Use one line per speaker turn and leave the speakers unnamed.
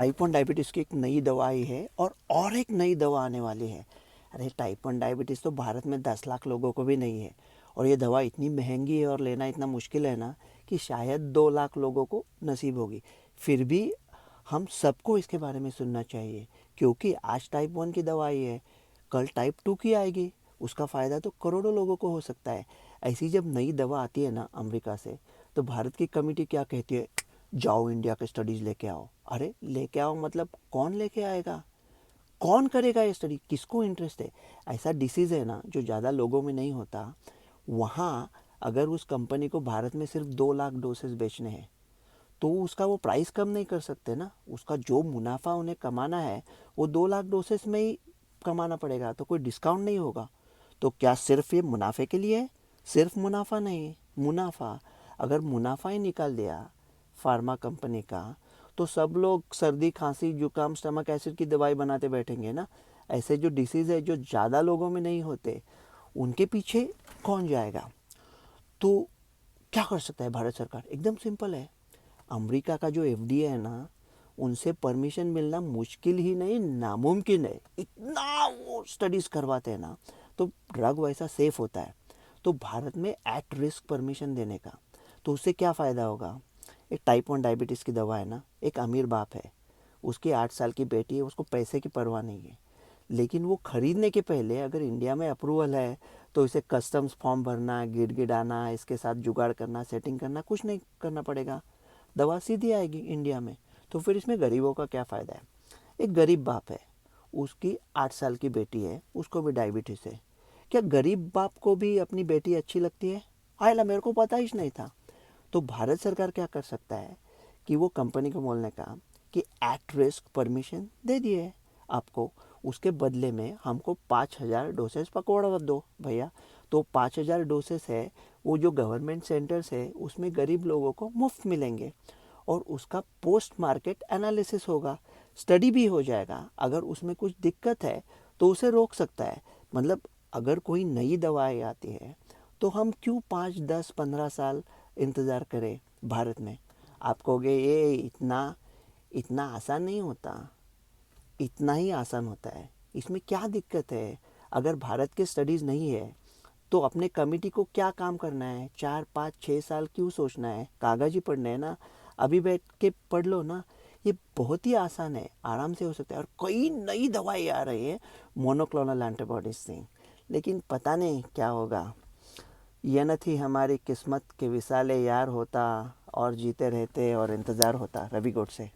Type 1 diabetes की एक नई दवा आई है और एक नई दवा आने वाली है। अरे टाइप 1 डायबिटीज़ तो भारत में 10 लाख लोगों को भी नहीं है और ये दवा इतनी महंगी है और लेना इतना मुश्किल है ना कि शायद 2 लाख लोगों को नसीब होगी। फिर भी हम सबको इसके बारे में सुनना चाहिए क्योंकि आज टाइप 1 की दवा आई है, कल टाइप 2 की आएगी। उसका फ़ायदा तो करोड़ों लोगों को हो सकता है। ऐसी जब नई दवा आती है ना अमेरिका से, तो भारत की कमेटी क्या कहती है, जाओ इंडिया के स्टडीज़ लेके आओ। अरे लेके आओ मतलब कौन लेके आएगा, कौन करेगा ये स्टडी, किसको इंटरेस्ट है। ऐसा डिसीज़ है ना जो ज़्यादा लोगों में नहीं होता। वहाँ अगर उस कंपनी को भारत में सिर्फ 2 लाख डोसेस बेचने हैं तो उसका वो प्राइस कम नहीं कर सकते ना। उसका जो मुनाफा उन्हें कमाना है वो 2 लाख डोसेस में ही कमाना पड़ेगा, तो कोई डिस्काउंट नहीं होगा। तो क्या सिर्फ ये मुनाफे के लिए है? सिर्फ मुनाफा नहीं, मुनाफा अगर मुनाफा ही निकाल दिया फार्मा कंपनी का, तो सब लोग सर्दी खांसी जुकाम स्टमक एसिड की दवाई बनाते बैठेंगे ना। ऐसे जो डिसीज़ है जो ज़्यादा लोगों में नहीं होते उनके पीछे कौन जाएगा। तो क्या कर सकता है भारत सरकार? एकदम सिंपल है। अमेरिका का जो एफडीए है ना, उनसे परमिशन मिलना मुश्किल ही नहीं नामुमकिन है। इतना वो स्टडीज़ करवाते हैं ना, तो ड्रग वैसा सेफ होता है। तो भारत में एट रिस्क परमिशन देने का, तो उससे क्या फ़ायदा होगा। एक टाइप 1 डायबिटीज़ की दवा है ना, एक अमीर बाप है, उसकी 8 साल की बेटी है, उसको पैसे की परवाह नहीं है, लेकिन वो खरीदने के पहले अगर इंडिया में अप्रूवल है तो इसे कस्टम्स फॉर्म भरना, गिड़गिड़ाना, इसके साथ जुगाड़ करना, सेटिंग करना कुछ नहीं करना पड़ेगा। दवा सीधी आएगी इंडिया में। तो फिर इसमें गरीबों का क्या फ़ायदा है। एक गरीब बाप है, उसकी 8 साल की बेटी है, उसको भी डायबिटीज़ है। क्या गरीब बाप को भी अपनी बेटी अच्छी लगती है? हाय मेरे को पता ही नहीं था। तो भारत सरकार क्या कर सकता है कि वो कंपनी को बोलने का कि एट रिस्क परमिशन दे दिए आपको, उसके बदले में हमको 5,000 डोसेस पकड़ा दो भैया। तो 5,000 डोसेस है वो जो गवर्नमेंट सेंटर्स है उसमें गरीब लोगों को मुफ्त मिलेंगे और उसका पोस्ट मार्केट एनालिसिस होगा, स्टडी भी हो जाएगा। अगर उसमें कुछ दिक्कत है तो उसे रोक सकता है। मतलब अगर कोई नई दवाई आती है तो हम क्यों 5, 10, 15 साल इंतज़ार करें भारत में। आप कहोगे ये इतना इतना आसान नहीं होता, इतना ही आसान होता है। इसमें क्या दिक्कत है? अगर भारत के स्टडीज़ नहीं है तो अपने कमिटी को क्या काम करना है, 4, 5, 6 साल क्यों सोचना है, कागज ही पढ़ना है ना। अभी बैठ के पढ़ लो ना, ये बहुत ही आसान है, आराम से हो सकता है। और कई नई दवाई आ रही है मोनोक्लोनल एंटीबॉडीज से, लेकिन पता नहीं क्या होगा। यह न थी हमारी किस्मत के विसाले यार होता और जीते रहते और इंतज़ार होता। रवि गोड से।